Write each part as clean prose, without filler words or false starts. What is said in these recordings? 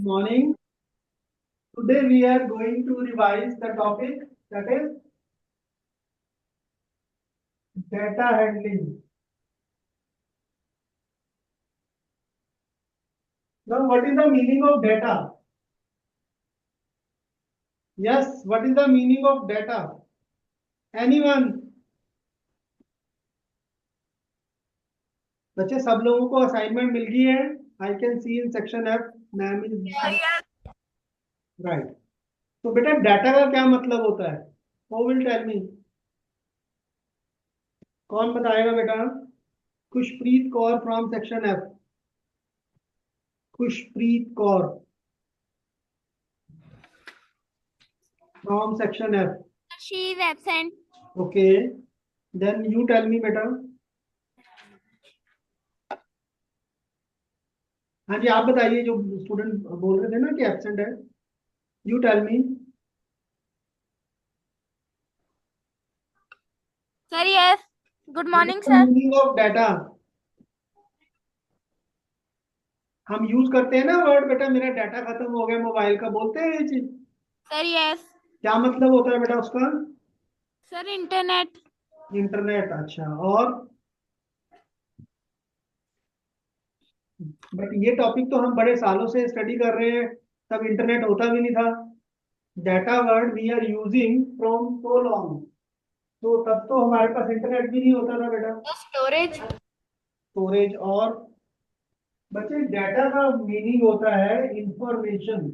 Morning. Today we are going to revise the topic, that is data handling. Now, what is the meaning of data? Yes, what is the meaning of data? Anyone? बच्चे सब लोगों को assignment मिल गई है. I can see in section F. Ma'am is right. तो बेटा data का क्या मतलब होता है? Who will tell me? कौन बताएगा बेटा? Khushpreet Kaur from section F. Khushpreet Kaur from section F. She is absent. Okay. Then you tell me, beta. हाँ जी, आप बताइए जो स्टूडेंट बोल रहे थे ना कि एब्सेंट है. You tell me. Sir, yes. Good morning, sir. Meaning of data. हम यूज करते हैं ना वर्ड, बेटा मेरा डाटा खत्म हो गया मोबाइल का, बोलते हैं ये चीज. Sir, yes. क्या मतलब होता है बेटा उसका? Sir, internet. इंटरनेट. अच्छा. और बट ये टॉपिक तो हम बड़े सालों से स्टडी कर रहे हैं, तब इंटरनेट होता भी नहीं था. Data word we are using from so long, तो तब तो हमारे पास इंटरनेट भी नहीं होता था बेटा. Storage. स्टोरेज. और बच्चे डाटा का मीनिंग होता है information.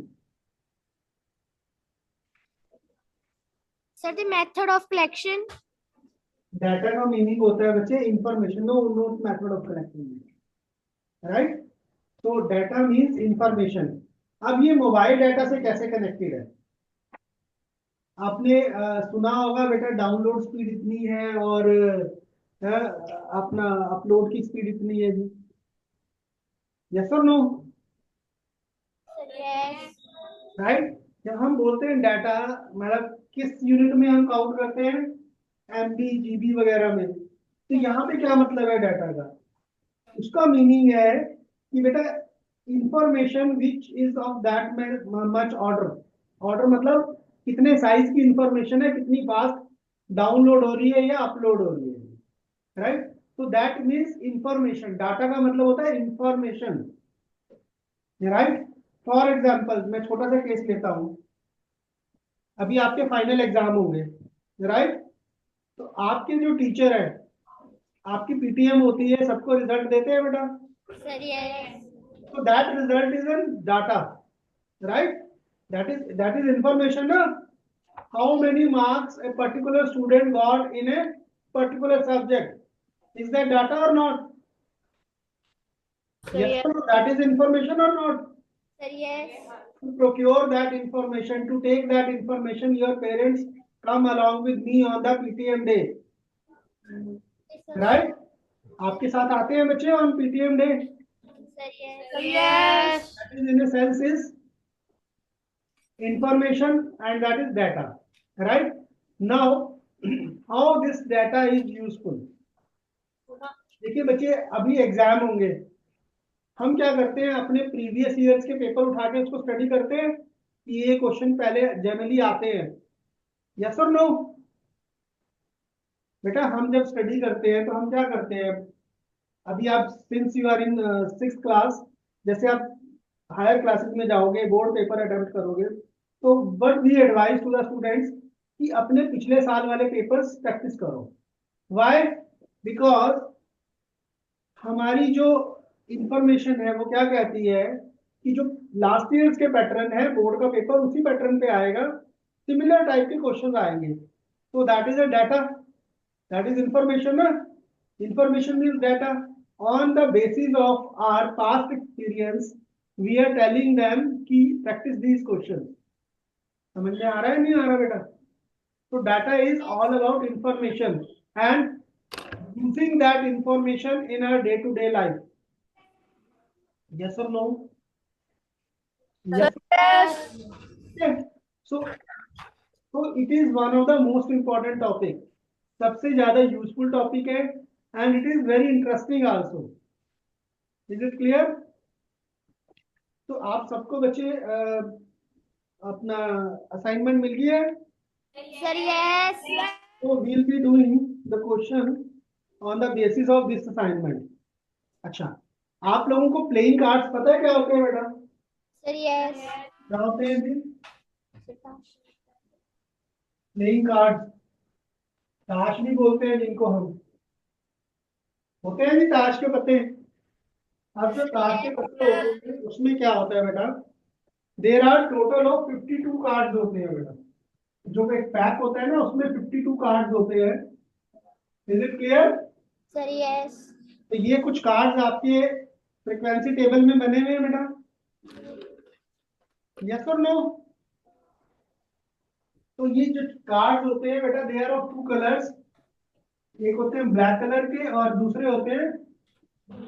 Sir, the method of collection. Data का मीनिंग होता है बच्चे information. No not method of collecting. Right. तो डाटा मींस इंफॉर्मेशन. अब ये मोबाइल डाटा से कैसे कनेक्टेड है? आपने सुना होगा बेटा डाउनलोड स्पीड इतनी है और अपना अपलोड की स्पीड इतनी है जी. यस और नो? Yes. राइट. जब हम बोलते हैं डाटा, मतलब किस यूनिट में हम काउंट करते हैं? एमबी जीबी वगैरह में. तो यहाँ पे क्या मतलब है डाटा का? उसका मीनिंग है कि बेटा information which is of that much order. Order मतलब कितने साइज की इंफॉर्मेशन है, कितनी फास्ट डाउनलोड हो रही है या अपलोड हो रही है. राइट. तो दैट मीन्स इंफॉर्मेशन. डाटा का मतलब होता है इंफॉर्मेशन. राइट. फॉर एग्जाम्पल मैं छोटा सा केस लेता हूं. अभी आपके फाइनल एग्जाम होंगे. राइट. तो आपके जो टीचर है, आपकी पीटीएम होती है, सबको रिजल्ट देते हैं बेटा. Sir, yes. So that result is in data, right? That is information, na? How many marks a particular student got in a particular subject? Is that data or not? Sir, Yes yes. or no? That is information or not? Sir, yes. To procure that information, to take that information, your parents come along with me on the PTM day, right? आपके साथ आते हैं बच्चे on PTM day. Sir, yes. Sir, yes. That is in a sense is information and that is data. Right. Now how this data is useful? देखिए बच्चे अभी exam होंगे. हम क्या करते हैं, अपने प्रीवियस ईयर्स के पेपर उठा के उसको स्टडी करते हैं कि ये क्वेश्चन पहले जनरली आते हैं. यस और नो? बेटा हम जब स्टडी करते हैं तो हम क्या करते हैं, अभी आप since you are in 6th class, जैसे आप हायर क्लासेस में जाओगे, बोर्ड पेपर अटेम्प्ट करोगे, तो what we advise to the students कि अपने पिछले साल वाले पेपर्स प्रैक्टिस करो. व्हाई? बिकॉज हमारी जो इंफॉर्मेशन है वो क्या कहती है कि जो लास्ट ईयर्स के पैटर्न है, बोर्ड का पेपर उसी पैटर्न पे आएगा, सिमिलर टाइप के क्वेश्चन आएंगे. तो that is a data, that is information ना. Information means data. On the basis of our past experience we are telling them कि प्रैक्टिस दीज क्वेश्चन. समझ में आ रहा है नहीं आ रहा बेटा? तो data is all about information and using that information in our day-to-day life. Yes or no? Yes. Yes. So it is one of the most important topic. सबसे ज्यादा useful topic है and it is very interesting also. Is it clear? तो आप सबको बच्चे अपना assignment मिल गया है। Sir, yes. तो we'll be doing the question on the basis of this assignment. अच्छा, आप लोगों को प्लेइंग कार्ड्स पता है क्या होते हैं बेटा? Sir, yes. क्या होते हैं जी? प्लेइंग कार्ड्स, ताश भी बोलते हैं जिनको हम, होते हैं जी ताश के पत्ते। अब जो ताश के पत्ते होते हैं उसमें क्या होता है बेटा? There are total of 52 cards होते हैं बेटा। जो एक पैक होता है ना उसमें 52 कार्ड्स होते हैं। Is it clear? Sir, yes. तो ये कुछ कार्ड्स आपके फ्रीक्वेंसी टेबल में बने हुए हैं बेटा। यस और नो? तो ये जो कार्ड्स होते हैं बेटा they are of two colours. एक होते हैं ब्लैक कलर के और दूसरे होते हैं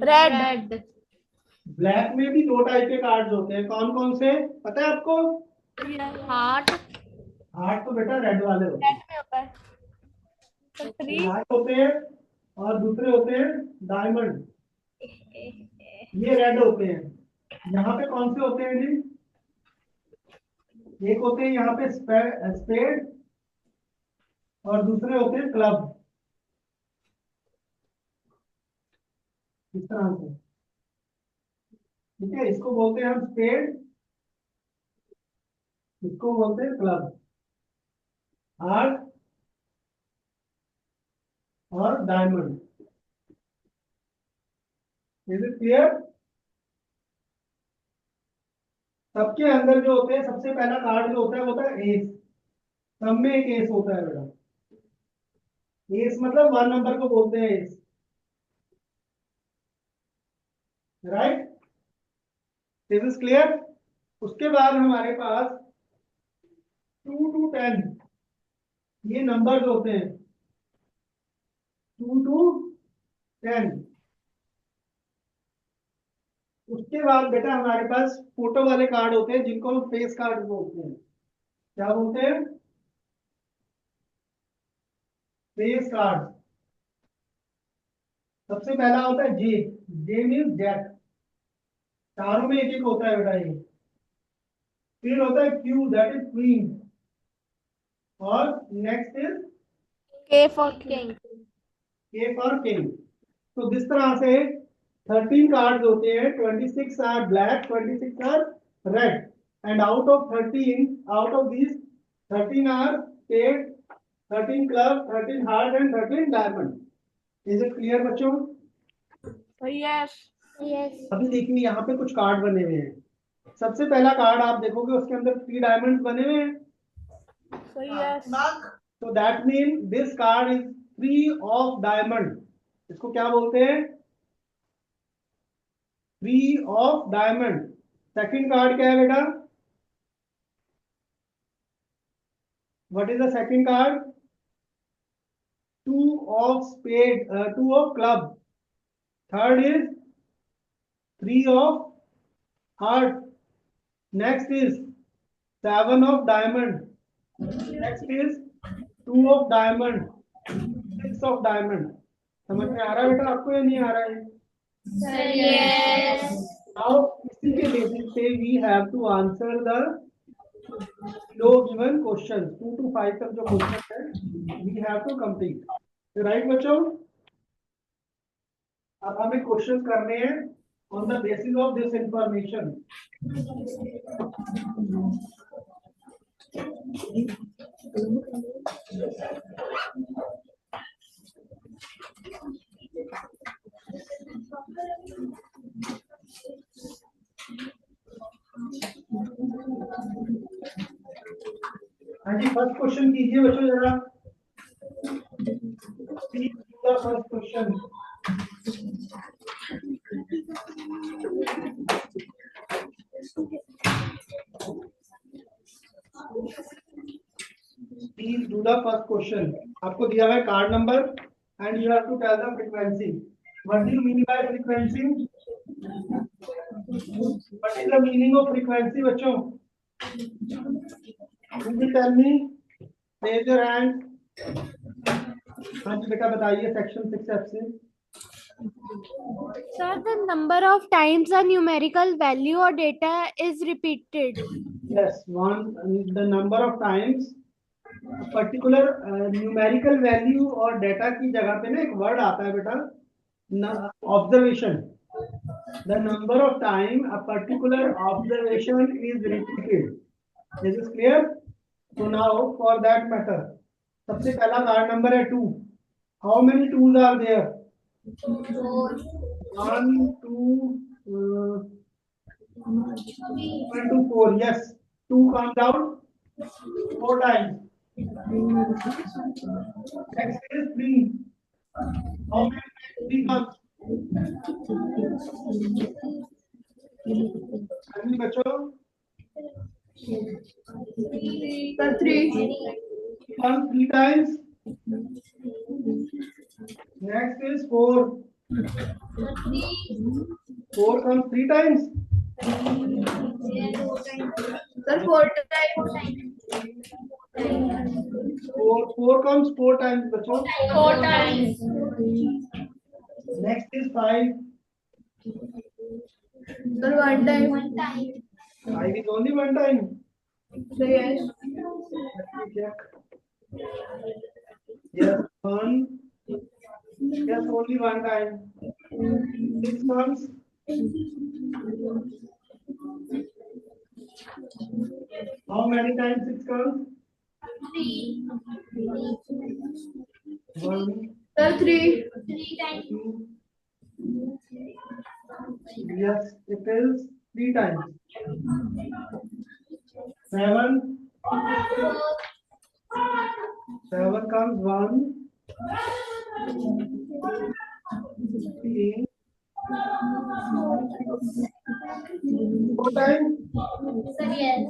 रेड। ब्लैक में भी दो टाइप के कार्ड्स होते हैं। कौन कौन से पता है आपको? हार्ट हार्ट तो बेटा रेड वाले होते हैं। में होता है। हार्ट होते हैं और दूसरे होते हैं डायमंड, ये रेड होते हैं। यहाँ पे कौन से होते हैं जी? एक होते हैं यहाँ पे स्पेड और दूसरे होते हैं क्लब। इस तरह से, ठीक है। इसको बोलते हैं हम स्पेड, इसको बोलते हैं क्लब, हार्ट और डायमंड। Is it clear? सबके अंदर जो होते हैं सबसे पहला कार्ड जो होता है वो होता है एस। सब में एक एस होता है बेटा। एस मतलब 1 नंबर को बोलते हैं S, right? This is clear? उसके बाद हमारे पास 2 to 10 ये नंबर्स होते हैं। 2 to 10। उसके बाद बेटा हमारे पास फोटो वाले कार्ड होते हैं जिनको हम फेस कार्ड बोलते हैं। क्या बोलते हैं? Face card. सबसे पहला होता है जे। जे मीन्स जैक। चारों में एक एक होता है बेटा ये। फिर होता है क्यू, दैट इज क्वीन। और next is K for king. K for king. तो जिस तरह से 13 कार्ड्स होते हैं, 26 are black, 26 are red, and out of 13, out of this 13 are spade, 13 club, 13 heart and 13 diamond. Is it clear बच्चों? Yes. Yes. अभी देखिए यहाँ पे कुछ कार्ड बने हुए हैं। सबसे पहला कार्ड आप देखोगे उसके अंदर 3 डायमंड्स बने हुए हैं। यस। तो that mean this card is 3 of diamond. इसको क्या बोलते हैं? 3 ऑफ डायमंड। सेकंड कार्ड क्या है बेटा? What is the second card? 2 of spade, 2 of club. Third is 3 of heart. Next is 7 of diamond. Next is 2 of diamond, 6 of diamond. समझ में आ रहा है बेटा आपको या नहीं आ रहा है? Sir, yes. Now इसी के बेसिस पे we have to answer the low given question. 2 to 5 तक जो क्वेश्चन है we have to complete. Right बच्चों? अब हमें क्वेश्चन करने हैं on the basis of this information. हाँ जी, फर्स्ट क्वेश्चन कीजिए बच्चों जरा। First question. Please do the first question. आपको दिया हुआ है card number and you have to tell the frequency. What do you mean by frequency? What is the meaning of frequency बच्चों? Will you tell me? Raise your hand. हाँ जी बेटा बताइए section 6F से। Sir, the number of times a numerical value or data is repeated. Yes, one, the number of times particular numerical value और data की जगह पे ना एक वर्ड आता है बेटा, observation. The number of time a particular observation is repeated. This is clear. So now for that matter, सबसे पहला कार्ड नंबर है 2. How many twos are there? 1, 2, 1, 2, 4. Yes, 2 comes down 4 times. Next is 3. How many times 3 comes? हाँ जी बच्चों, Sir, 3. comes 3 times. Next is 4. 4 comes 3 times. Sir, 4 times. 4 comes 4 times बच्चों. 4 times. Next is 5. Sir, 1 time. 5 is only 1 time. Sir, yes. Let me check. Yes, 1. Yes, only 1 time. 6 comes. How many times 6 comes? 1, Sir, 3. 2. Yes, it is 3 times. 7. 7 comes 1, 3, 4 times. Sir, yes.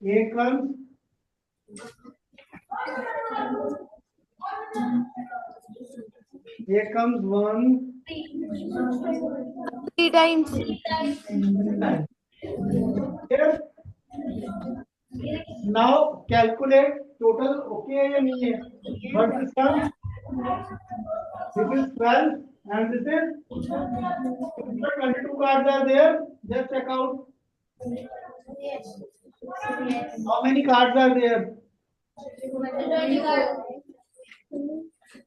8 comes. 8 comes 1, 3 times. 3 times. Here, now calculate total. Okay है या नहीं है? But this comes. This is 12 and this is 22 cards are there. Just check out. How many cards are there?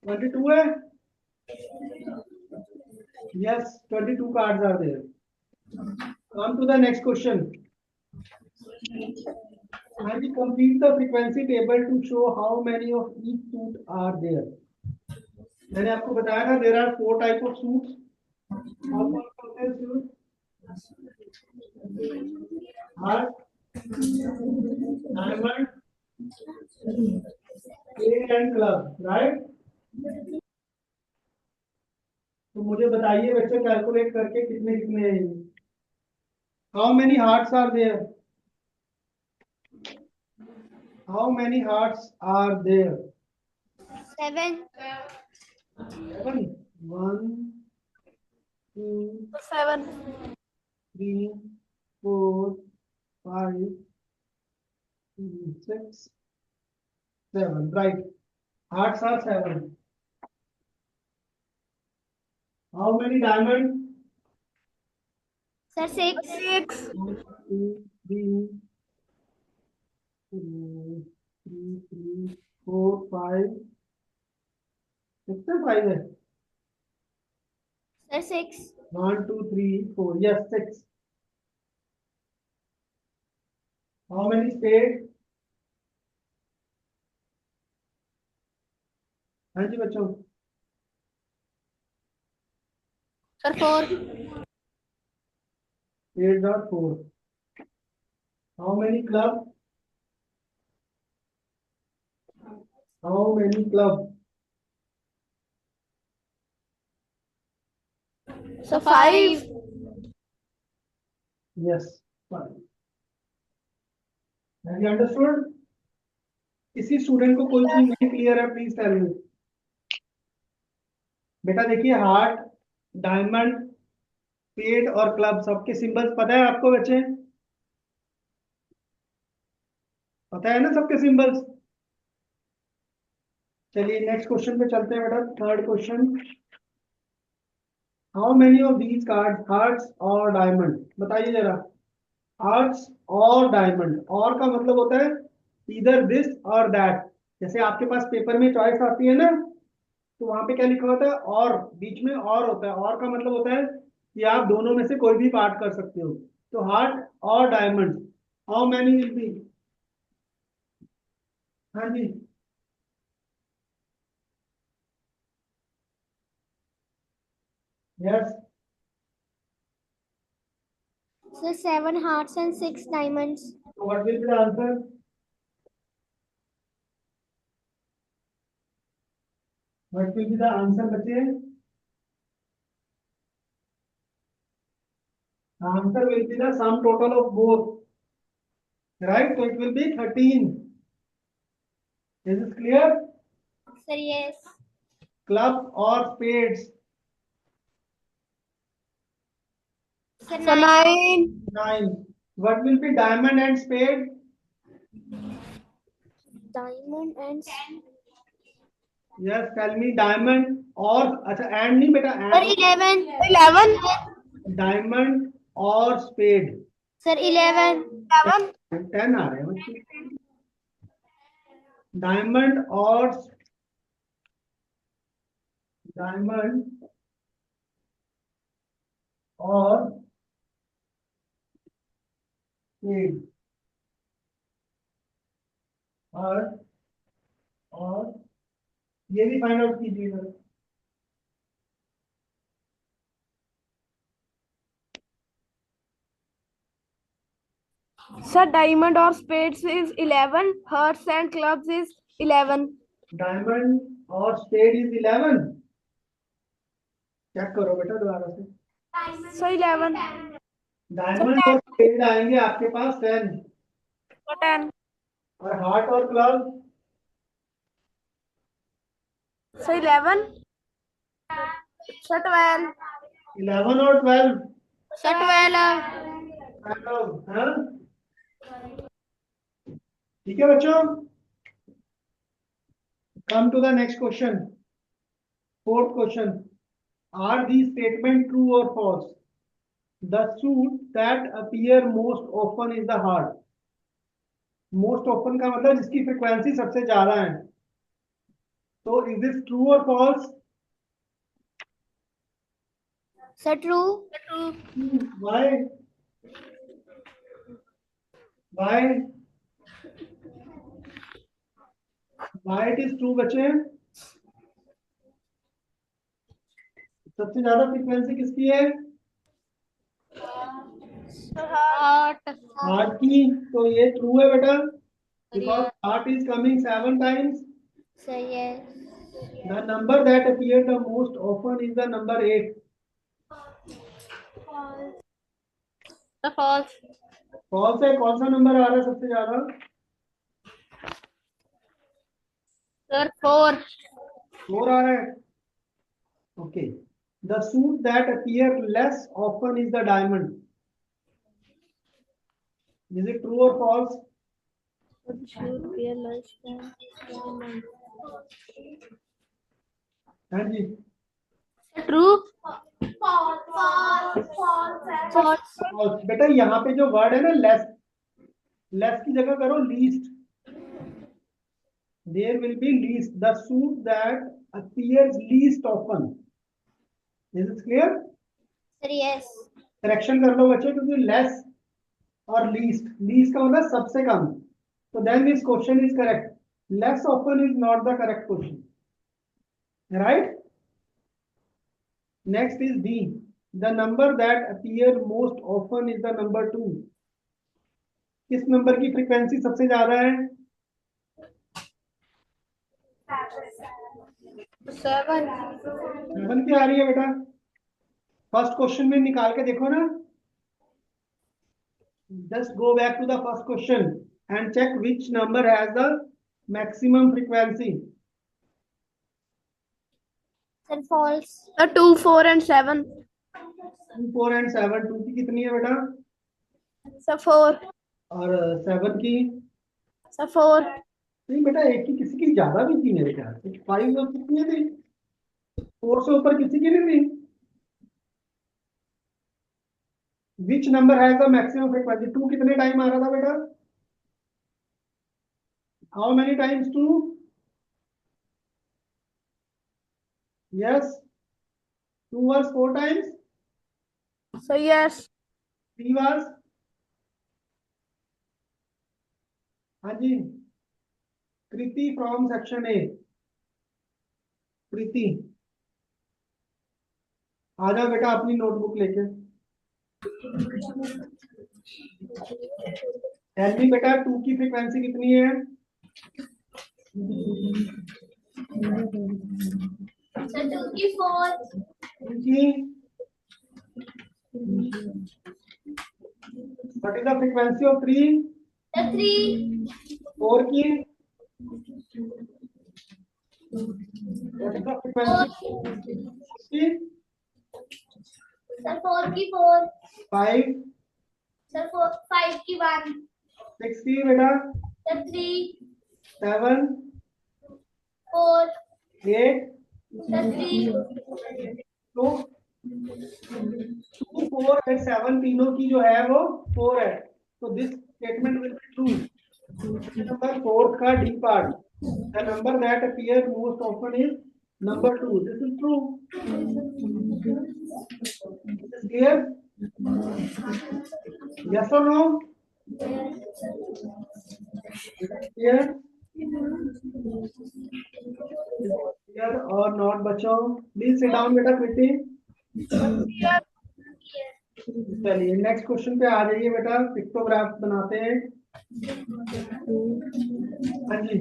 22 है? Yes, 22 cards are there. Come to the next question. And we complete the frequency table to show how many of each suit are there. मैंने आपको बताया था there are 4 type of suits. How many होते हैं suit? Heart, diamond, A and club, right? तो मुझे बताइए बच्चे कैलकुलेट करके कितने कितने हैं. How many hearts are there? How many hearts are there? 7. 7. 1, 2, 7. 3, 4, 5, 6, 7. Right. Hearts are 7. How many diamonds? Sir, 6. 6. 1, 2, 3, 3, 4, 5. 6 or 5 है? Sir, 6. 1, 2, 3, 4. Yes, 6. How many spades? हाँ जी बच्चों. Sir, 4. Spades are 4. How many club? How many club? So 5. Yes, 5. Have you understood? किसी student को कोई चीज नहीं clear है, प्लीज टेल मी. बेटा देखिए, हार्ट, डायमंड, स्पेड और क्लब सबके सिंबल्स पता है आपको बच्चे? पता है ना सबके सिंबल्स? चलिए नेक्स्ट क्वेश्चन पे चलते हैं बेटा. Third question. How many of these card, hearts और डायमंड, बताइए जरा। हार्ट्स और डायमंड, और का मतलब होता है इधर दिस और दैट। जैसे आपके पास पेपर में चॉइस आती है ना, तो वहां पे क्या लिखा होता है, और बीच में और होता है। और का मतलब होता है कि आप दोनों में से कोई भी पार्ट कर सकते हो। तो हार्ट और diamond, how many will be. हाँ जी। Yes. So 7 hearts and 6 diamonds. What will be the answer. What will be the answer बच्चे। Answer will be the sum total of both, right. तो it will be 13। This is clear. Sir, yes. Club और spades, Sir, So 9. 9। What will be diamond and spade. diamond and yes tell me diamond और, अच्छा and नहीं बेटा, Sir, and 11. 11. Diamond और spade. Sir, 11. 11. 10 आ रहे हैं बच्चे। डायमंड और, डायमंड और स्पेड, और ये भी फाइंड आउट कीजिएगा। Sir, diamond or spades is 11. Hearts and clubs is 11. Diamond और स्पेड इज 11। चेक करो बेटा दोबारा से। So 11. So diamond 10. और स्पेड आएंगे आपके पास 10, So 10. और हार्ट और क्लब So 11. So 12. 11 और 12। Sir, 12. हाँ ठीक है बच्चों। Come to the next question, fourth question. Are the statement true और false. The suit that appear most often is the heart. Most often का मतलब जिसकी फ्रीक्वेंसी सबसे ज्यादा है। तो इज दिस ट्रू और false. Sir, true. Why, why, why it is true बच्चे। सबसे ज्यादा फ्रीक्वेंसी किसकी है, Heart. हार्ट की। तो ये ट्रू है बेटा, because heart is coming 7 times. Sir, yes. The number that appear the most often is the number 8। The false. False है। कौन सा नंबर आ रहा है सबसे ज्यादा। Sir, 4. 4 आ रहा है। Okay. The suit that appear less often is the diamond. Is it true और फॉल्स। हाँ जी। True. False. False. false। बेटा यहाँ पे जो वर्ड है ना लेस, लेस की जगह करो least. There will be least, the suit that appears least often. Is it clear. Sir, yes. Correction कर लो बच्चे, क्योंकि लेस और लीस्ट, लीस्ट का मतलब सबसे कम। तो then this question is correct. Less often is not the correct question, right. Next is D, the number that appear most often is the number 2। किस नंबर की फ्रीक्वेंसी सबसे ज्यादा है। 7. 7 की आ रही है बेटा। फर्स्ट क्वेश्चन में निकाल के देखो ना। Just go back to the first question and check which number has the maximum frequency. Sir, false. So 2, 4 and 7. 2, 4 and 7। 2 की कितनी है बेटा, So 4. और 7 की So 4. नहीं बेटा, एक की किसी की ज्यादा भी थी मेरे ख्याल से। 5 और कितनी थी, 4 से ऊपर किसी की नहीं थी। Which number has the maximum frequency? 2 कितने टाइम आ रहा था बेटा? How many times 2? Yes, 2 was 4 times, So yes. 3 was, हाँ जी, कृति फ्रॉम सेक्शन ए। कृति आ जाओ बेटा अपनी नोटबुक लेके। टेल मी बेटा 2 की फ्रीक्वेंसी कितनी है? Sir, 2 की 4. 2 की what is the frequency of 3? Sir, 3. 4 की व्हाट इज द फ्रीक्वेंसी की? Sir, 4 की 4. 5? Sir, 5 की 1. 6 की बेटा? Sir, 3. 7? 4. 8? Sir, 3. तो 2, 4 और 7 तीनों की जो है वो 4 है, तो this statement will be true. Number 4 का D part, the number that appear most often is number 2, this is true. Clear? Yes और नो? क्लियर? क्लियर और नॉट बच्चों? प्लीज सिट डाउन बेटा कृति। चलिए नेक्स्ट क्वेश्चन पे आ जाइए बेटा, पिक्टोग्राफ बनाते हैं। हाँ जी,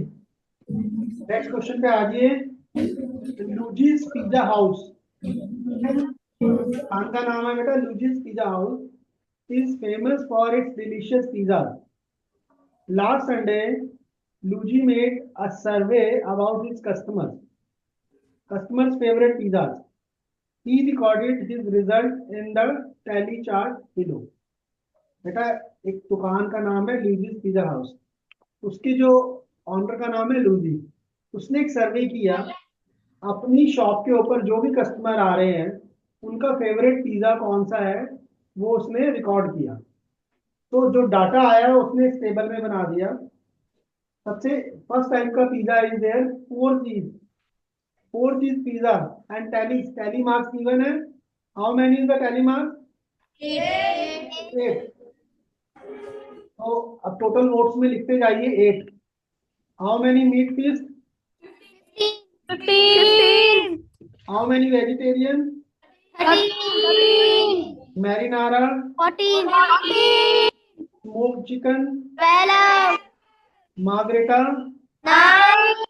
नेक्स्ट क्वेश्चन पे आ जाइए। लूजीज पिज्जा हाउस, दुकान का नाम है बेटा Luigi's pizza house, is famous for its delicious pizza. Last Sunday Luigi made a survey about its customers favorite pizzas. He recorded his result in the tally chart below. बेटा एक दुकान का नाम है लूजीज पिज्जा हाउस, उसके जो honour का नाम है लूजी, उसने एक सर्वे किया, अपनी शॉप के ऊपर जो भी कस्टमर आ रहे हैं उनका फेवरेट पिज्जा कौन सा है वो उसने रिकॉर्ड किया। तो जो डाटा आया उसने इस टेबल में बना दिया। सबसे फर्स्ट टाइप का pizza is there 4 cheese pizza and tally marks given है। How many is the tally marks? 8। तो अब टोटल वोट्स में लिखते जाइए 8। How many meat piece? 15. How many vegetarian? 13. Marinara? 14. Smoked chicken? 12. Margherita? 9.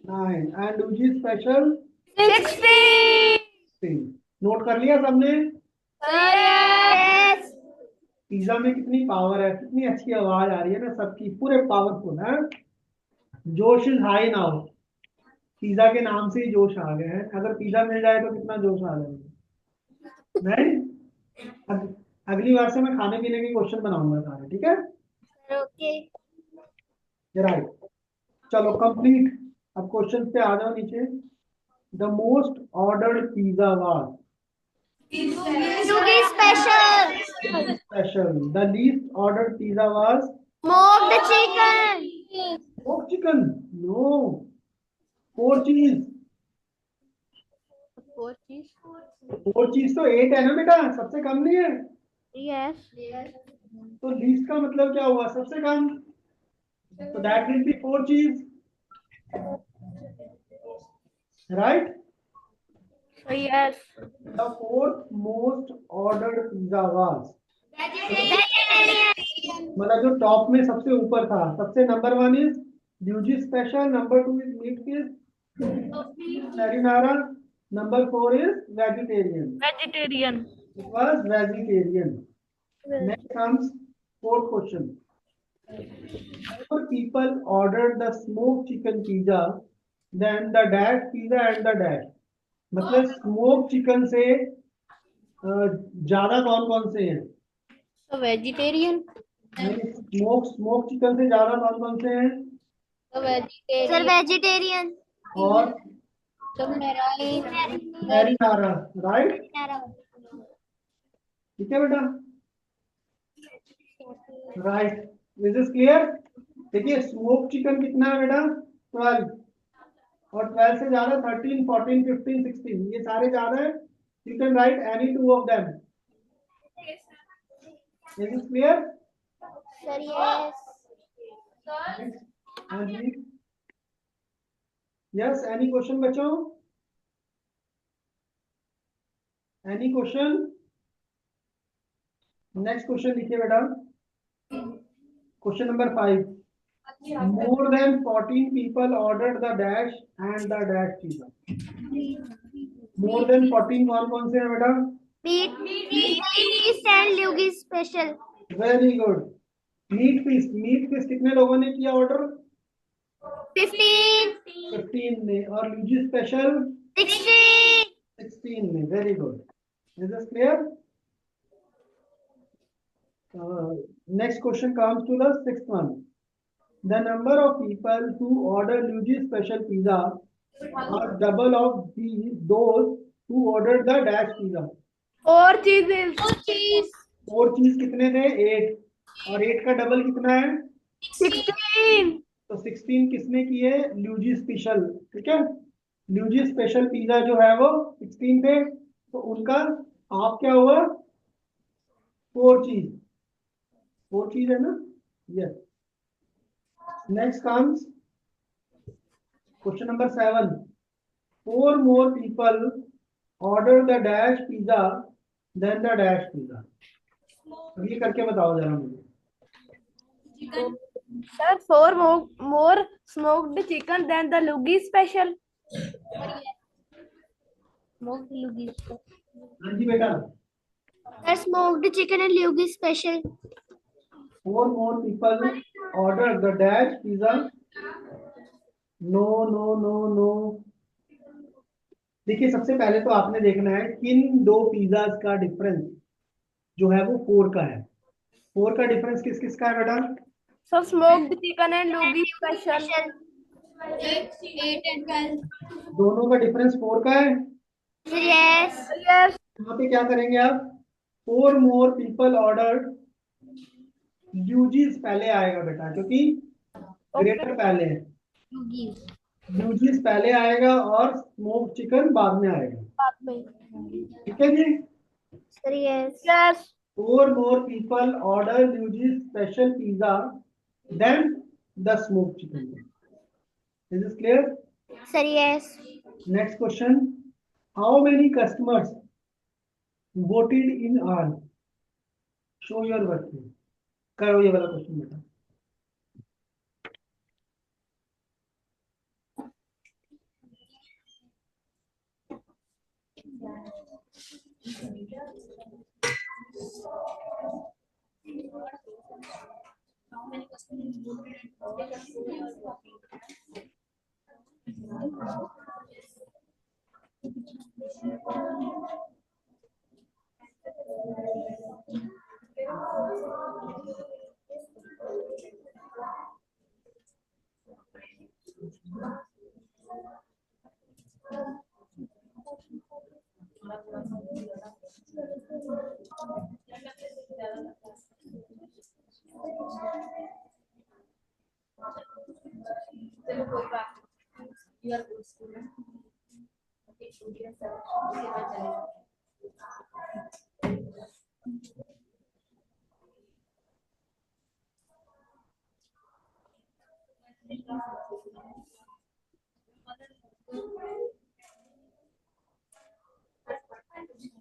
9 and Luigi special 16. Note कर लिया सबने? Yes. Pizza में कितनी पावर है, कितनी अच्छी आवाज आ रही है ना सबकी, पूरे पावरफुल है। जोश इज हाई नाउ, पिज्जा के नाम से ही जोश आ गया है। अगर पिज्जा मिल जाए तो कितना जोश आ जाएगा, नहीं? अगली बार से मैं खाने पीने के क्वेश्चन बनाऊंगा सारे, ठीक है? Okay. राइट, चलो कंप्लीट। अब क्वेश्चन पे आ जाओ नीचे। The most ordered pizza was Sugi special. Special, the least ordered pizza was Smoked chicken. Pork chicken, no, 4 cheese. 4 cheese. 4 चीज तो 8 है ना बेटा, सबसे कम नहीं है? Yes. तो लीस्ट का मतलब क्या हुआ? सबसे कम, तो दैट विल बी 4 चीज, right? So yes. The fourth most ordered pizza was, मतलब जो टॉप में सबसे ऊपर था, सबसे number 1 is Luigi special, number 2 is meat fish marinara, number 4 is vegetarian. Vegetarian. It was vegetarian. Next comes fourth question. More people ordered the smoked chicken pizza than the dash pizza and the dash. मतलब smoke chicken से ज्यादा कौन कौन से हैं? So vegetarian. Smoke chicken से ज्यादा कौन कौन से हैं? So Sir, vegetarian. vegetarian. और So मैरिनारा, राइट? ठीक है बेटा, राइट, दिस इज क्लियर। देखिए स्मोक चिकन कितना है बेटा, 12, और 12 से ज्यादा 13, 14, 15, 16, ये सारे ज्यादा है। You can write any two of them. This is clear. Sir, yes. हाँ जी, यस, एनी क्वेश्चन बच्चों, एनी क्वेश्चन। नेक्स्ट क्वेश्चन लिखिए बेटा, question number 5। More than 14 people ordered the dash and the dash pizza. More than 14 कौन कौन से हैं बेटा? Meat feast and Luigi special. Very good. Meat piece कितने लोगों ने किया ऑर्डर? 15. 15 ने, और लूजी स्पेशल 16. 16 ने। Very good, this is clear. Next question comes to the sixth one. The number of people who order Luigi special pizza are double of those who order the dash pizza. 4 cheeses. 4 चीज कितने थे? 8, और 8 का double कितना है? 16. तो 16 किसने किए? ल्यूजी स्पेशल। ठीक है, ल्यूजी स्पेशल पिज्जा जो है वो 16 थे, तो उनका आप क्या हुआ? 4 चीज, 4 चीज है ना। Yes, next comes question number 7। 4 more people order the dash pizza then the dash pizza. अब ये करके बताओ जरा मुझे। Sir, 4 more smoked chicken than the Luigi special. Smoked Luigi. हाँ जी बेटा। Sir, smoked chicken and Luigi special. 4 more people order the dash pizza. No no no no. देखिए सबसे पहले तो आपने देखना है किन दो पिज्जाज का डिफरेंस जो है वो 4 का है। 4 का डिफरेंस किस किस का है बेटा? So smoked chicken and Luigi special. 8 and 12. दोनों का डिफरेंस 4 का है। Sir, yes. Yes. यहाँ पे क्या करेंगे आप? 4 मोर पीपल ऑर्डर, यूजीज पहले आएगा बेटा, क्योंकि ग्रेटर पहले है। Luigi. यूजीज पहले आएगा और स्मोक चिकन बाद में आएगा। ठीक है जी। Sir, yes. Yes. 4 more people order Luigi's special pizza than the smoked chicken. Is this clear? Sir, yes. Next question. How many customers voted in all? Show your work. करो ये वाला question बेटा।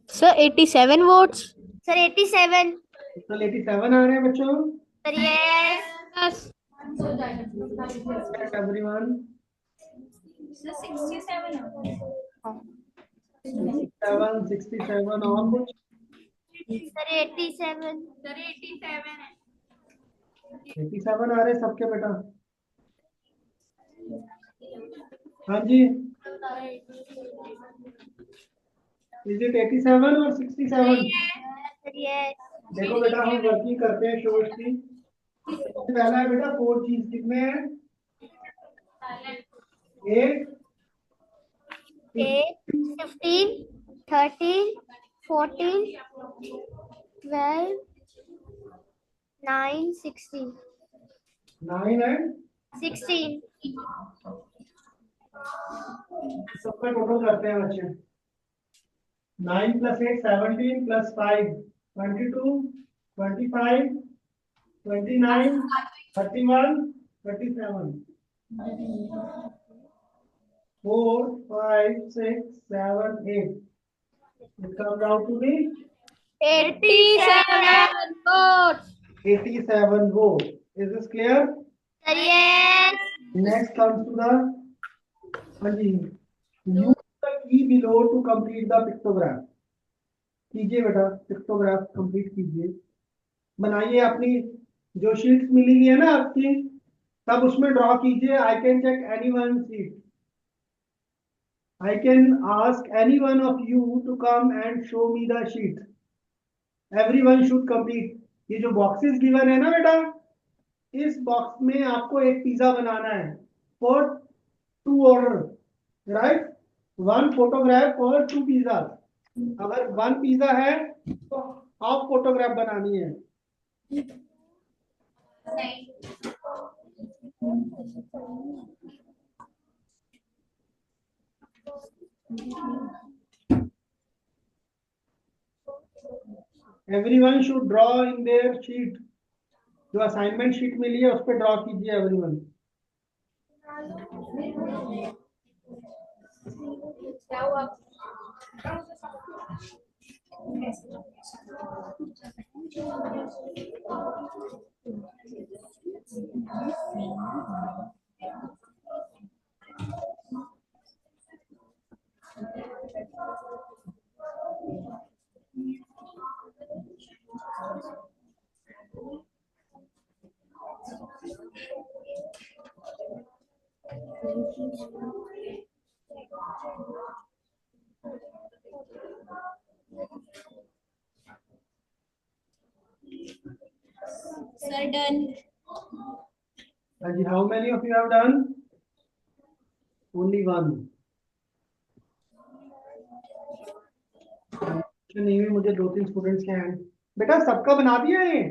Sir, 87 votes. Sir, 87. Total 87 आ रहे हैं बच्चों। Sir, yes. Yes. Everyone 67 और कुछ? Sir, 87. 87 आ रहे हैं सबके बेटा। हाँ जी, इज इट 87 और 67? Sir, yes. देखो बेटा हम वर्किंग करते हैं शोर्स की। पहला है बेटा 4 चीज, कितने हैं? 8, 8, 15, 13, 14, 12, 9, 16. 9 and 16. सबका टोटल करते हैं बच्चे। 9 + 8 17 + 5 22 25 29 31 37 4 5 6 7 8 it comes out to be 87 votes. 87 votes. Is this clear? Yes. Next comes to the use the key below to complete the pictograph. कीजिए बेटा पिक्टोग्राफ कंप्लीट कीजिए, बनाइए अपनी जो शीट्स मिली है ना आपकी, तब उसमें ड्रॉ कीजिए। I can check any one sheet, I can ask any one of you to come and show me the sheet. Everyone should complete. ये जो बॉक्सेस गिवन है ना बेटा, इस बॉक्स में आपको एक पिज्जा बनाना है for 2 order, right? 1 photograph for 2 pizza. अगर 1 पिज्जा है तो हाफ फोटोग्राफ बनानी है। Everyone should draw in their sheet. जो असाइनमेंट शीट मिली है उस पर ड्रॉ कीजिए everyone. Sir, done. How many of you have done? Only one. नहीं, मुझे 2-3 स्टूडेंट्स के हैंड। बेटा सबका बना दिया है।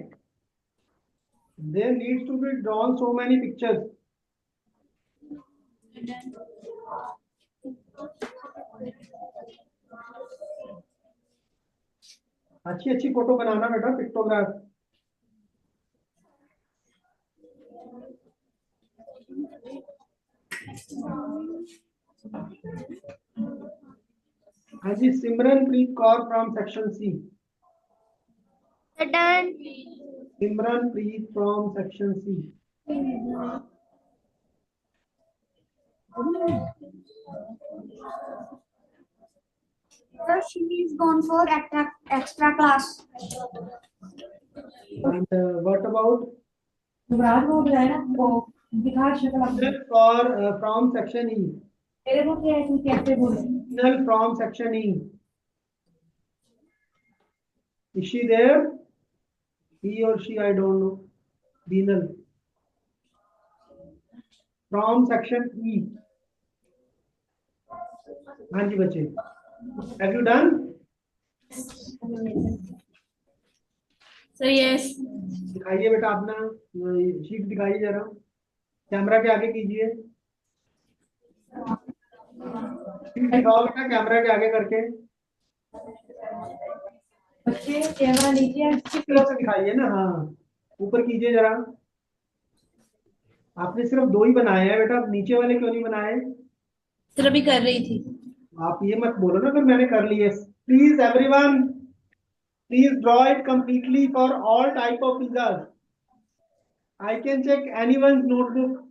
There needs to be drawn so many pictures. अच्छी अच्छी फोटो बनाना बेटा, पिक्टोग्राफ। हाँ जी, Simranpreet Kaur from section C. Done. Simranpreet from section C. Sir, she is gone for extra class. And what about युवराज बोल रहा है ना वो दिखा शक्ल अपनी। for from section E? तेरे को क्या है, तू कैसे बोले? Binal from section E. Is she there? He or she, I don't know. Binal from section E. हाँ जी बच्चे, have you done? Sir yes. दिखाइए बेटा अपना शीट दिखाइए जरा, कैमरा के आगे कीजिए। शीट दिखाओ बेटा कैमरा के आगे करके। बच्चे कैमरा लीजिए, इस तरह से दिखाइए ना, हाँ ऊपर कीजिए जरा। आपने सिर्फ 2 ही बनाए हैं बेटा, नीचे वाले क्यों नहीं बनाए? सर अभी कर रही थी। आप ये मत बोलो ना फिर मैंने कर लिए। Please everyone, please draw it completely for all type of pizzas. I can check anyone's notebook.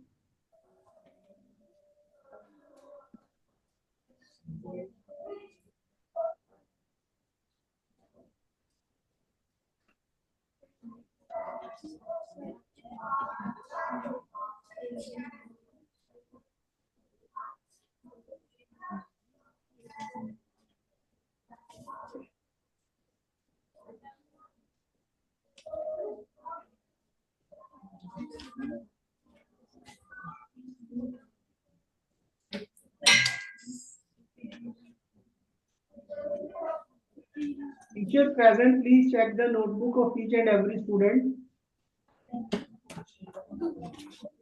Teacher present, please check the notebook of each and every student.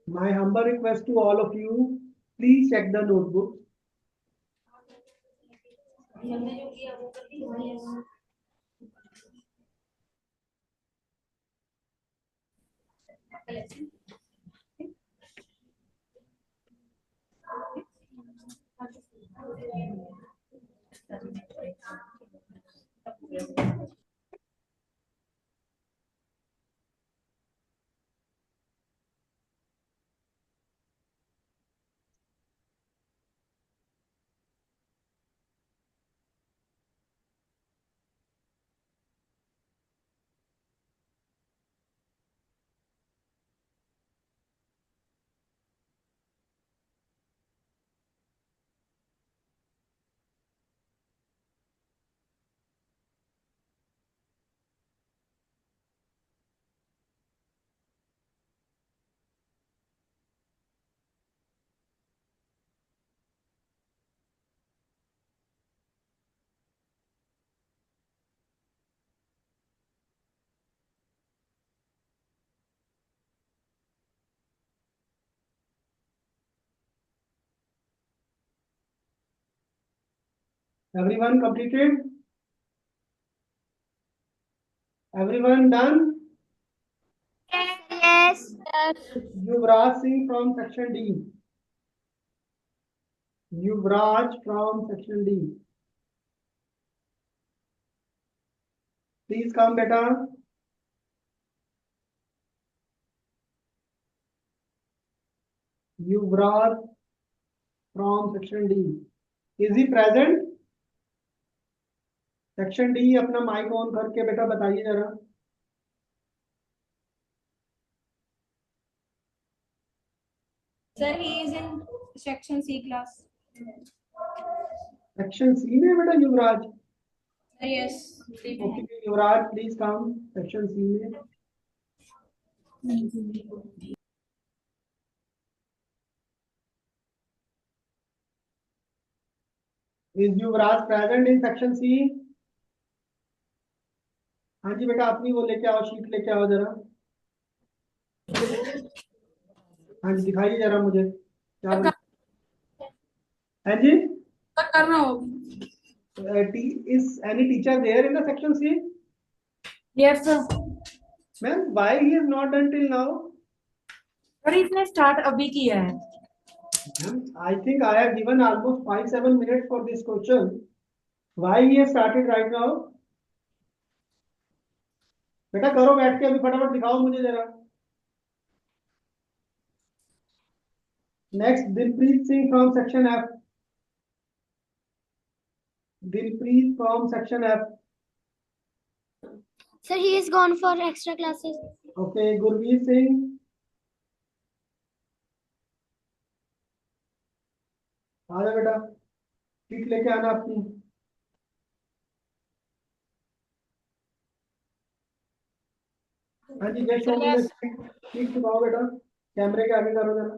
My humble request to all of you, please check the notebook. Everyone completed? Everyone done? Yes. Yuvraj Singh from section D. Yuvraj from section D. Please come, beta. Yuvraj from section D. Is he present? Section D अपना mic on करके बेटा बताइए जरा. Sir, he is in section C class. Section C में बेटा Yuvraj. Sir, yes. Okay Yuvraj please come section C में. Is Yuvraj present in section C? हाँ जी बेटा अपनी वो लेके आओ, शीट लेके आओ जरा. हाँ जी दिखाइए जरा मुझे क्या बोल. हाँ जी करना होगा. Is any teacher there in the section C? Yes, sir. Ma'am why he is not done till now? पर इसने स्टार्ट अभी किया है. I think I have given almost 5-7 minutes for this question. Why he has started right now? बेटा करो बैठ के अभी फटाफट दिखाओ मुझे जरा. Next Dilpreet Singh from section F. Dilpreet from section F. Sir, he is gone for extra classes. Okay, Gurveer Singh. आ जा बेटा शीट लेके आना अपनी. हाँ जी जस्ट शीट दिखाओ बेटा, कैमरे के आगे करो जरा,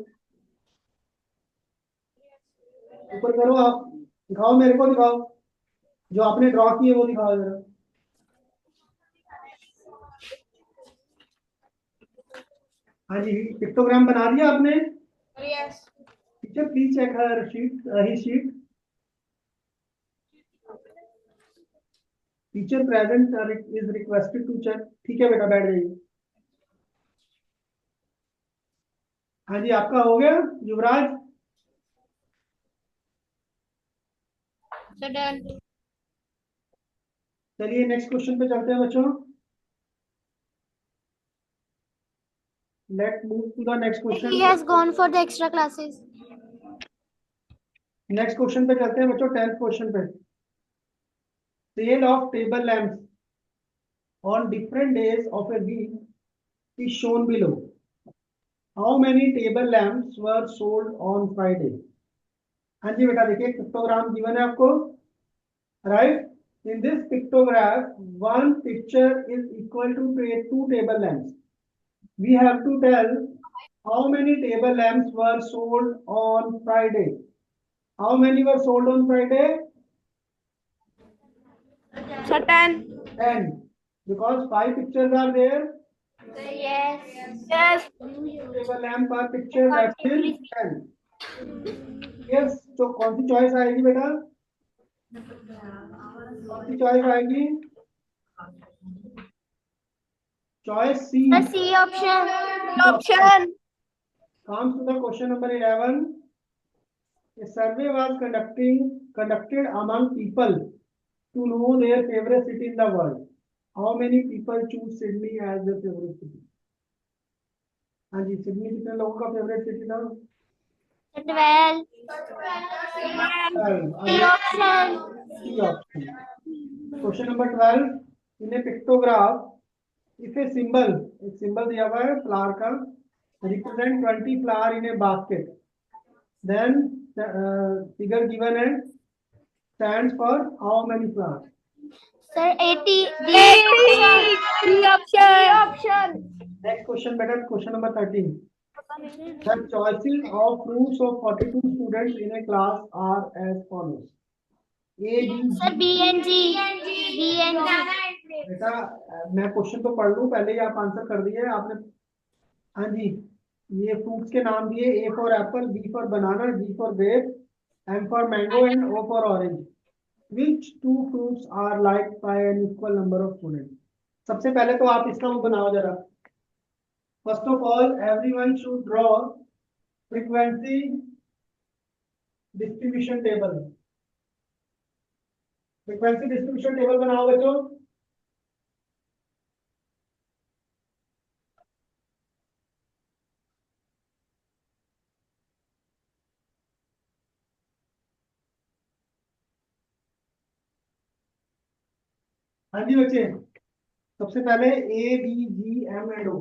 ऊपर करो आप. दिखाओ मेरे को, दिखाओ जो आपने ड्रॉ किए वो दिखाओ जरा. हाँ जी पिक्टोग्राम बना दिया आपने? Yes. Teacher please check her sheet, he sheet. Teacher present is requested to check. ठीक है बेटा बैठ जाइए. हाँ जी आपका हो गया युवराज? Sir, done. चलिए नेक्स्ट क्वेश्चन पे चलते हैं बच्चों. Let move to the next He question. has gone for the extra classes. Next question पे चलते हैं बच्चों, 10th क्वेश्चन पे. Sale of table lamps on different days of a week is shown below. How many table lamps were sold on Friday? हाँ जी बेटा देखिए pictogram given है आपको, right. In this pictograph, one picture is equal to two table lamps. We have to tell how many table lamps were sold on Friday. How many were sold on Friday? Sir, 10. 10. Because 5 pictures are there, Yes. Yes. Table lamp are picture that's till 10. Yes, तो कौन सी choice आएगी बेटा? कौन सी choice आएगी? Choice C. The C option. Option. Comes to the question number 11. A survey was conducted among people to know their favorite city in the world. How many people choose Sydney as their favorite city? हाँ जी, Sydney कितने लोगों का favourite city था? 12. C option. C option. Question number 12. In a pictograph, if a symbol, एक symbol दिया हुआ है flower का, represent 20 flower in a basket, then figure given है stands for how many flowers? Sir, 80. D 80. Option. Next question, better. Question number 13. The choices of fruits of 42 students in a class are as follows. A, B, Sir, G. B and G. B and G. बेटा मैं question तो पढ़ लूं, पहले ही आप answer कर दिए आपने. हाँ जी, ये फ्रूट्स के नाम दिए. A for apple, B for banana, G for grape, M for mango and O for orange. Which two fruits are liked by an equal number of students? सबसे पहले तो आप इसका वो बनाओ जरा. First of all, everyone should draw frequency distribution table. Frequency distribution table बनाओ बच्चों. हाँ जी बच्चे, सबसे पहले A, B, G, M and O.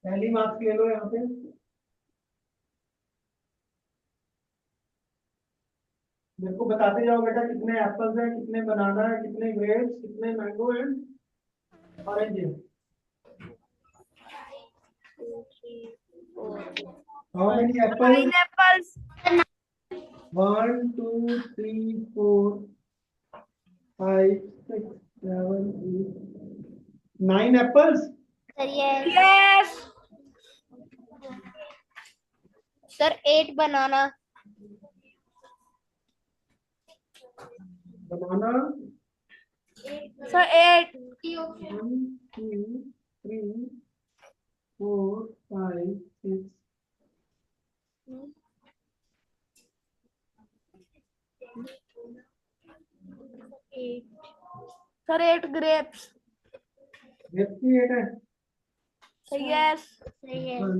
पहली मार्क्स ले लो यहाँ पे. मेरे को बताते जाओ बेटा, कितने एप्पल्स हैं, कितने बनाना है, कितने ग्रेप्स, कितने मैंगो एंड ऑरेंज है. How many apples? 9 apples. 1, 2, 3, 4, 5, 6, 7, 8, 9 apples. Sir, yes. Yes. Sir, 8 banana. Banana. Sir, 8. 1, 2, 3, 4, 5, 6. Sir, 8 grapes. Grapes की 8 है. Sir, yes. Sir, yes. 1,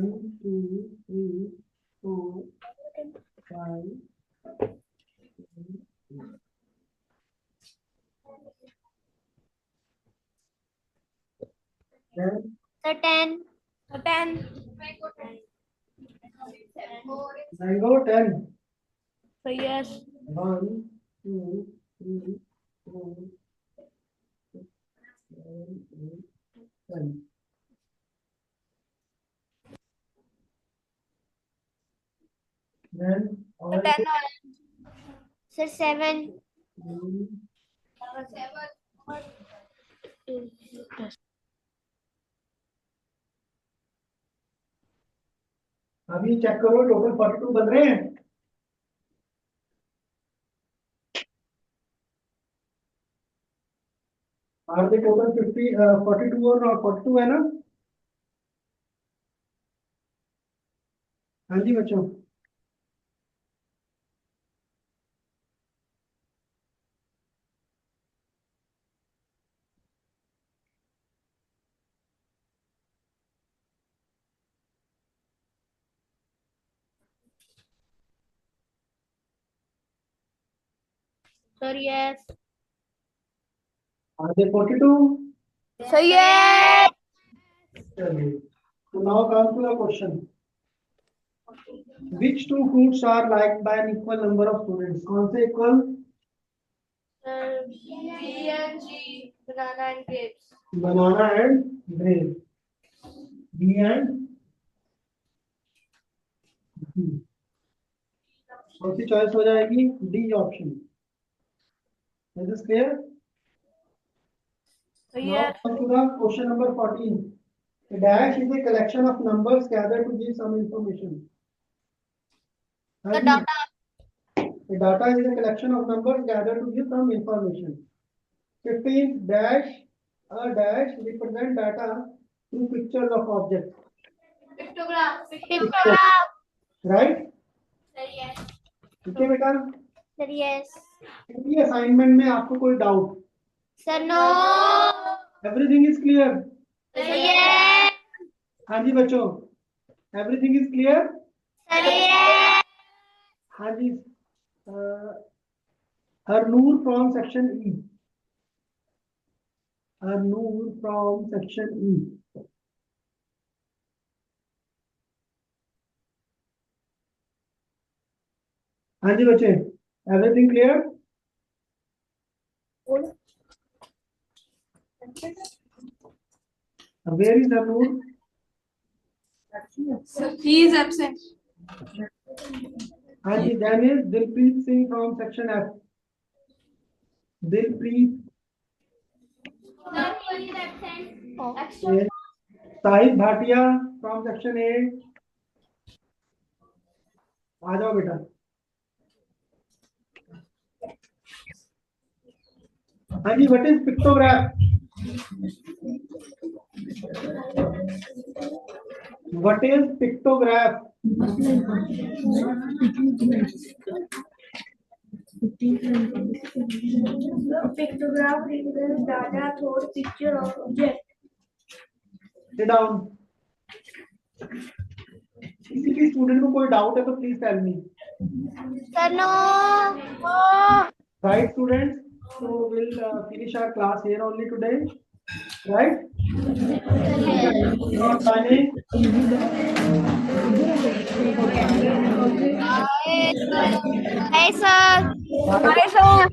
2, 3, 4, 5. Then Sir, 10. Sir, 10. mango 10. Sir, yes. 1, 2, 3, 4, 6, 7, 8, 10. Then Sir, 10. Sir, 7. अभी check करो, total 42 बन रहे हैं. Are they total 50 42 और 42 है ना? हाँ जी बच्चों. Sir, yes. Are they 42. Sir, yes. चलिए, तो now come to the question. Which two fruits are liked by an equal number of students? कौन से equal? Sir, B and G. Banana and grapes. Banana and grape. B and G. कौन सी choice हो जाएगी? D option. Is this clear? Now come to the question number 14. A dash is a collection of numbers gathered to give some information. The data. A data is a collection of numbers gathered to give some information. 15 dash, a dash represent data through pictures of objects. Pictograph. Right? Sir, yes. ठीक है बेटा? Sir, yes. ये assignment में आपको कोई doubt? Sir, no. Everything is clear? Sir, yes. हाँ जी बच्चों, everything is clear? Sir, yes. हाँ जी, Harnoor from section E, Harnoor from section E. हाँ जी बच्चे, everything clear? Where is Harnoor? He is absent. हाँ जी, then is Dilpreet Singh from section F. Dilpreet, Absent. Sahib Bhatia from section A. आ जाओ बेटा। हाँ जी, what is pictograph? What is pictograph? Pictograph represents data through picture of object. Sit down. किसी भी student को कोई डाउट है तो please tell me. Sir, no. Right, students? So we'll finish our class here only today. Right? Not signing. Hey, sir. Bye, sir.